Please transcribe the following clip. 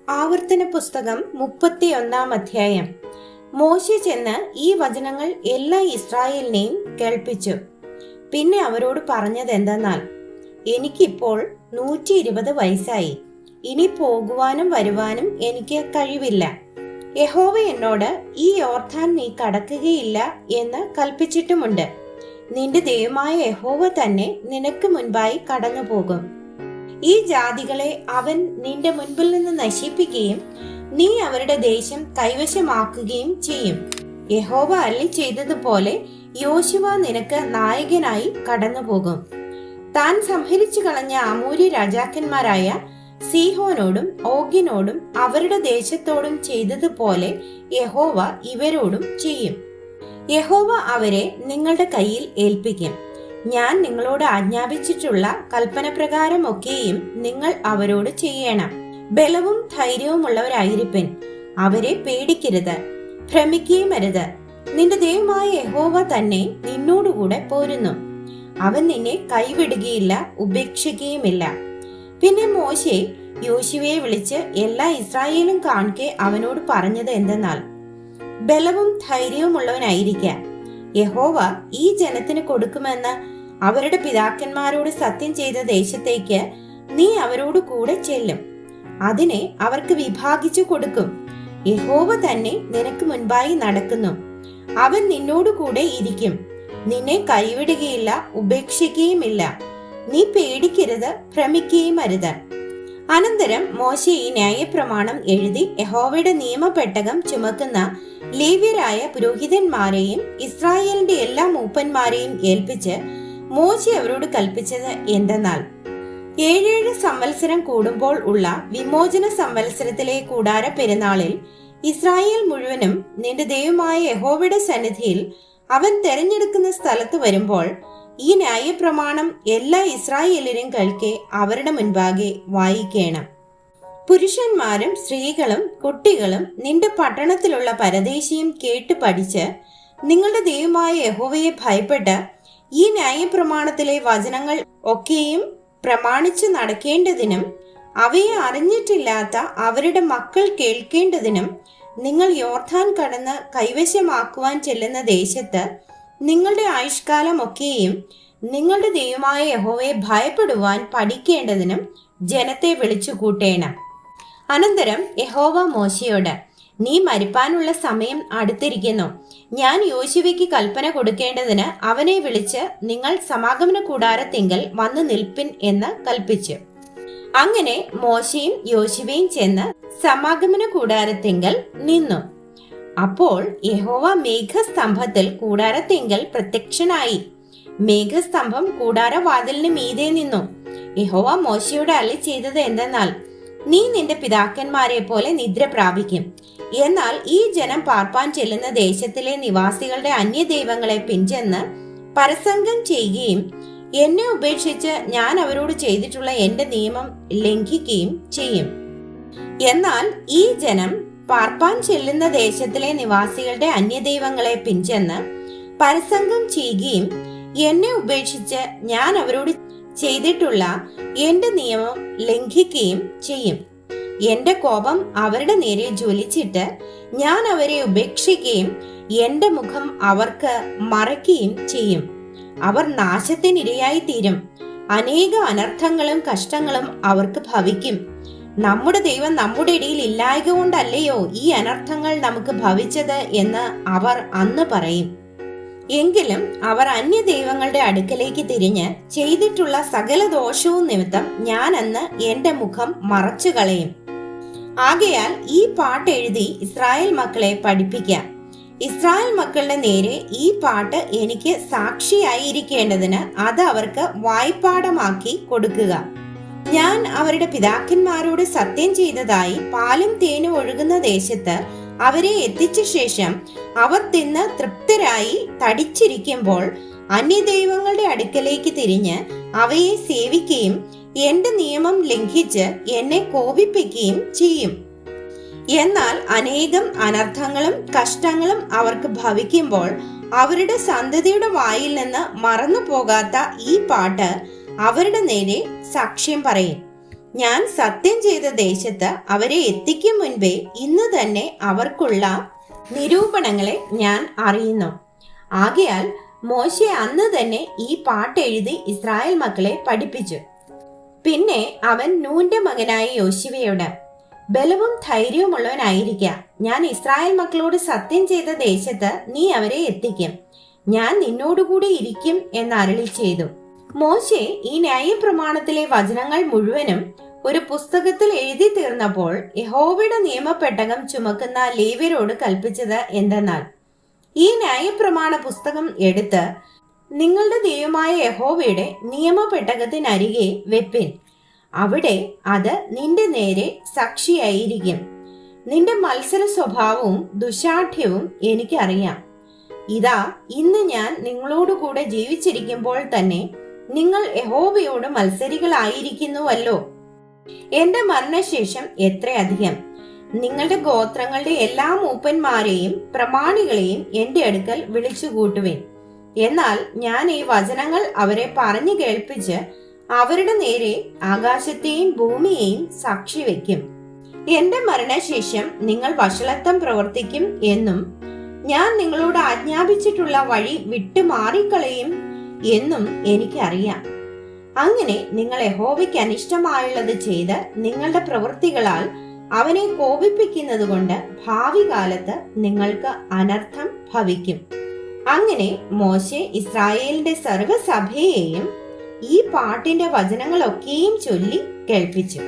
ആവർത്തന പുസ്തകം 31 അധ്യായം. മോശെ ചെന്ന് ഈ വചനങ്ങൾ എല്ലാ ഇസ്രായേലിനെയും കേൾപ്പിച്ചു. പിന്നെ അവരോട് പറഞ്ഞത് എന്തെന്നാൽ, എനിക്കിപ്പോൾ 120 വയസ്സായി. ഇനി പോകുവാനും വരുവാനും എനിക്ക് കഴിവില്ല. യഹോവ എന്നോട് ഈ യോർദാൻ നീ കടക്കുകയില്ല എന്ന് കൽപ്പിച്ചിട്ടുമുണ്ട്. നിന്റെ ദൈവമായ യഹോവ തന്നെ നിനക്ക് മുൻപായി കടന്നു പോകും. ഈ ജാതികളെ അവൻ നിന്റെ മുൻപിൽ നിന്ന് നശിപ്പിക്കുകയും നീ അവരുടെ ദേശം കൈവശമാക്കുകയും ചെയ്യും. യഹോവ അരുളി ചെയ്തതുപോലെ യോശുവ നിനക്ക് നായകനായി കടന്നു പോകും. താൻ സംഹരിച്ചു കളഞ്ഞ അമോരി രാജാക്കന്മാരായ സീഹോനോടും ഓഗിനോടും അവരുടെ ദേശത്തോടും ചെയ്തതുപോലെ യഹോവ ഇവരോടും ചെയ്യും. യഹോവ അവരെ നിങ്ങളുടെ കയ്യിൽ ഏൽപ്പിക്കും. ഞാൻ നിങ്ങളോട് ആജ്ഞാപിച്ചിട്ടുള്ള കൽപ്പന പ്രകാരമൊക്കെയും നിങ്ങൾ അവരോട് ചെയ്യണം. ബലവും ധൈര്യവുമുള്ളവരായിരിപ്പിൻ. അവരെ പേടിക്കരുത്, ഭ്രമിക്കുകയും അരുത്. നിന്റെ ദൈവമായ യഹോവ തന്നെ നിന്നോടുകൂടെ പോരുന്നു. അവൻ നിന്നെ കൈവിടുകയില്ല, ഉപേക്ഷിക്കുകയുമില്ല. പിന്നെ മോശെ യോശുവയെ വിളിച്ച് എല്ലാ ഇസ്രായേലും കാൺകെ അവനോട് പറഞ്ഞത് എന്തെന്നാൽ, ബലവും ധൈര്യവുമുള്ളവനായിരിക്ക. യഹോവ ഈ ജനത്തിന് കൊടുക്കുമെന്ന് അവരുടെ പിതാക്കന്മാരോട് സത്യം ചെയ്ത ദേശത്തേക്ക് നീ അവരോട് കൂടെ ചെല്ലും. അതിനെ അവർക്ക് വിഭാഗിച്ചു കൊടുക്കും. യഹോവ തന്നെ നിനക്ക് മുൻപായി നടക്കുന്നു. അവൻ നിന്നോട് കൂടെ ഇരിക്കും. നിന്നെ കൈവിടുകയില്ല, ഉപേക്ഷിക്കുകയുമില്ല. നീ പേടിക്കരുത്, ഭ്രമിക്കുകയും അരുത്. അനന്തരം മോശെ ഈ ന്യായപ്രമാണം എഴുതി യഹോവയുടെ നിയമപെട്ടകം ചുമക്കുന്ന ലേവ്യരായ പുരോഹിതന്മാരെയും ഇസ്രായേലിന്റെ എല്ലാ മൂപ്പന്മാരെയും ഏൽപ്പിച്ച് മോശെ അവരോട് കൽപ്പിച്ചത് എന്തെന്നാൽ, 7 സംവത്സരം കൂടുമ്പോൾ ഉള്ള വിമോചന സംവത്സരത്തിലെ കൂടാര പെരുന്നാളിൽ ഇസ്രായേൽ മുഴുവനും നിന്റെ ദൈവമായ യഹോവയുടെ സന്നിധിയിൽ അവൻ തെരഞ്ഞെടുക്കുന്ന സ്ഥലത്ത് വരുമ്പോൾ ഈ ന്യായപ്രമാണം എല്ലാ ഇസ്രായേലരും കേൾക്കെ അവരുടെ മുൻപാകെ വായിക്കണം. പുരുഷന്മാരും സ്ത്രീകളും കുട്ടികളും നിന്റെ പട്ടണത്തിലുള്ള പരദേശിയും കേട്ട് പഠിച്ച് നിങ്ങളുടെ ദൈവമായ യഹോവയെ ഭയപ്പെട്ട് ഈ ന്യായപ്രമാണത്തിലെ വചനങ്ങൾ ഒക്കെയും പ്രമാണിച്ചു നടക്കേണ്ടതിനും അവയെ അറിഞ്ഞിട്ടില്ലാത്ത അവരുടെ മക്കൾ കേൾക്കേണ്ടതിനും നിങ്ങൾ യോർദാൻ കടന്ന് കൈവശമാക്കുവാൻ ചെല്ലുന്ന ദേശത്ത് നിങ്ങളുടെ ആയുഷ്കാലം ഒക്കെയും നിങ്ങളുടെ ദൈവമായ യഹോവയെ ഭയപ്പെടുവാൻ പഠിക്കേണ്ടതിനും ജനത്തെ വിളിച്ചു കൂട്ടേണം. അനന്തരം യഹോവ മോശയോട്, നീ മരിപ്പാനുള്ള സമയം അടുത്തിരിക്കുന്നു. ഞാൻ യോശുവയ്ക്ക് കൽപ്പന കൊടുക്കേണ്ടതിന് അവനെ വിളിച്ച് നിങ്ങൾ സമാഗമന കൂടാരത്തിങ്കൽ വന്നു നിൽപ്പിൻ എന്ന് കൽപ്പിച്ചു. അങ്ങനെ മോശയും യോശുവയും ചെന്ന് സമാഗമന കൂടാരത്തിങ്കൽ നിന്നു. അപ്പോൾ യഹോവ മേഘസ്തംഭത്തിൽ കൂടാരത്തിങ്കൽ പ്രത്യക്ഷനായി. മേഘസ്തംഭം കൂടാരവാതിലിന് മീതെ നിന്നു. യഹോവ മോശയോട് അരുളി ചെയ്തത് എന്തെന്നാൽ, നീ നിന്റെ പിതാക്കന്മാരെ പോലെ നിദ്ര പ്രാപിക്കും. എന്നാൽ ഈ ജനം പാർപ്പാൻ ചെല്ലുന്ന ദേശത്തിലെ നിവാസികളുടെ അന്യദൈവങ്ങളെ പിഞ്ചെന്ന് പരസംഗം ചെയ്യുകയും എന്നെ ഉപേക്ഷിച്ച് ഞാൻ അവരോട് ചെയ്തിട്ടുള്ള എന്റെ നിയമം ലംഘിക്കുകയും ചെയ്യും. എന്നാൽ ഈ ജനം പാർപ്പാൻ ചെല്ലുന്ന ദേശത്തിലെ നിവാസികളുടെ അന്യദൈവങ്ങളെ പിഞ്ചെന്ന് പരസംഗം ചെയ്യുകയും എന്നെ ഉപേക്ഷിച്ച് ഞാൻ അവരോട് ചെയ്തിട്ടുള്ള എന്റെ നിയമം ലംഘിക്കുകയും ചെയ്യും. എന്റെ കോപം അവരുടെ നേരെ ജ്വലിച്ചിട്ട് ഞാൻ അവരെ ഉപേക്ഷിക്കുകയും എന്റെ മുഖം അവർക്ക് മറയ്ക്കുകയും ചെയ്യും. അവർ നാശത്തിനിരയായി തീരും. അനേക അനർത്ഥങ്ങളും കഷ്ടങ്ങളും അവർക്ക് ഭവിക്കും. നമ്മുടെ ദൈവം നമ്മുടെ ഇടയിൽ ഇല്ലായക കൊണ്ടല്ലയോ ഈ അനർത്ഥങ്ങൾ നമുക്ക് ഭവിച്ചത് എന്ന് അവർ അന്ന് പറയും. എങ്കിലും അവർ അന്യദൈവങ്ങളുടെ അടുക്കലേക്ക് തിരിഞ്ഞ് ചെയ്തിട്ടുള്ള സകല ദോഷവും നിമിത്തം ഞാൻ അന്ന് എന്റെ മുഖം മറച്ചു കളയും. ആകയാൽ ഈ പാട്ട് എഴുതി ഇസ്രായേൽ മക്കളെ പഠിപ്പിക്കാം. ഇസ്രായേൽ മക്കളുടെ നേരെ ഈ പാട്ട് എനിക്ക് സാക്ഷിയായിരിക്കേണ്ടതിന് അത് അവർക്ക് വായ്പാഠമാക്കി കൊടുക്കുക. ഞാൻ അവരുടെ പിതാക്കന്മാരോട് സത്യം ചെയ്തതായി പാലും തേനും ഒഴുകുന്ന ദേശത്ത് അവരെ എത്തിച്ച ശേഷം അവർ തിന്ന് തൃപ്തരായി തടിച്ചിരിക്കുമ്പോൾ അന്യദൈവങ്ങളുടെ അടുക്കലേക്ക് തിരിഞ്ഞ് അവയെ സേവിക്കുകയും എന്റെ നിയമം ലംഘിച്ച് എന്നെ കോപിപ്പിക്കുകയും ചെയ്യും. എന്നാൽ അനേകം അനർത്ഥങ്ങളും കഷ്ടങ്ങളും അവർക്ക് ഭവിക്കുമ്പോൾ അവരുടെ സന്തതിയുടെ വായിൽ നിന്ന് മറന്നു പോകാത്ത ഈ പാട്ട് അവരുടെ നേരെ സാക്ഷ്യം പറയും. ഞാൻ സത്യം ചെയ്ത ദേശത്ത് അവരെ എത്തിക്കും മുൻപേ ഇന്ന് തന്നെ അവർക്കുള്ള നിരൂപണങ്ങളെ ഞാൻ അറിയുന്നു. ആകയാൽ മോശെ അന്ന് തന്നെ ഈ പാട്ടെഴുതി ഇസ്രായേൽ മക്കളെ പഠിപ്പിച്ചു. പിന്നെ അവൻ നൂന്റെ മകനായ യോശുവയോട്, ബലവും ധൈര്യവുമുള്ളവനായിരിക്ക, ഞാൻ ഇസ്രായേൽ മക്കളോട് സത്യം ചെയ്ത ദേശത്ത് നീ അവരെ എത്തിക്കും, ഞാൻ നിന്നോടുകൂടി ഇരിക്കും എന്ന് അരുളി ചെയ്തു. മോശെ ഈ ന്യായപ്രമാണത്തിലെ വചനങ്ങൾ മുഴുവനും ഒരു പുസ്തകത്തിൽ എഴുതി തീർന്നപ്പോൾ യഹോവയുടെ നിയമപ്പെട്ടകം ചുമക്കുന്ന ലേവ്യരോട് കൽപ്പിച്ചത് എന്തെന്നാൽ, ഈ ന്യായപ്രമാണ പുസ്തകം എടുത്ത് നിങ്ങളുടെ ദൈവമായ യഹോവയുടെ നിയമപ്പെട്ടകത്തിനരികെ വെപ്പിൻ. അവിടെ അത് നിന്റെ നേരെ സാക്ഷിയായിരിക്കും. നിന്റെ മത്സര സ്വഭാവവും ദുശാഠ്യവും എനിക്കറിയാം. ഇതാ, ഇന്ന് ഞാൻ നിങ്ങളോടുകൂടെ ജീവിച്ചിരിക്കുമ്പോൾ തന്നെ നിങ്ങൾ യഹോവയോട് മത്സരികളായിരിക്കുന്നുവല്ലോ. എന്റെ മരണശേഷം എത്രയധികം നിങ്ങളുടെ ഗോത്രങ്ങളുടെ എല്ലാ മൂപ്പന്മാരെയും പ്രമാണികളെയും എന്റെ അടുക്കൽ വിളിച്ചുകൂട്ടുവേൻ. എന്നാൽ ഞാൻ ഈ വചനങ്ങൾ അവരെ പറഞ്ഞു കേൾപ്പിച്ച് അവരുടെ നേരെ ആകാശത്തെയും ഭൂമിയെയും സാക്ഷി വയ്ക്കും. എന്റെ മരണശേഷം നിങ്ങൾ വഷളത്വം പ്രവർത്തിക്കും എന്നും ഞാൻ നിങ്ങളോട് ആജ്ഞാപിച്ചിട്ടുള്ള വഴി വിട്ടുമാറിക്കളയും എന്നും എനിക്കറിയാം. അങ്ങനെ നിങ്ങൾ യഹോവയ്ക്ക് അനിഷ്ടമായുള്ളത് ചെയ്ത് നിങ്ങളുടെ പ്രവൃത്തികളാൽ അവനെ കോപിപ്പിക്കുന്നത് കൊണ്ട് ഭാവി കാലത്ത് നിങ്ങൾക്ക് അനർത്ഥം ഭവിക്കും. അങ്ങനെ മോശെ ഇസ്രായേലിന്റെ സർവ്വസഭയെയും ഈ പാട്ടിന്റെ വചനങ്ങളൊക്കെയും ചൊല്ലി കേൾപ്പിച്ചു.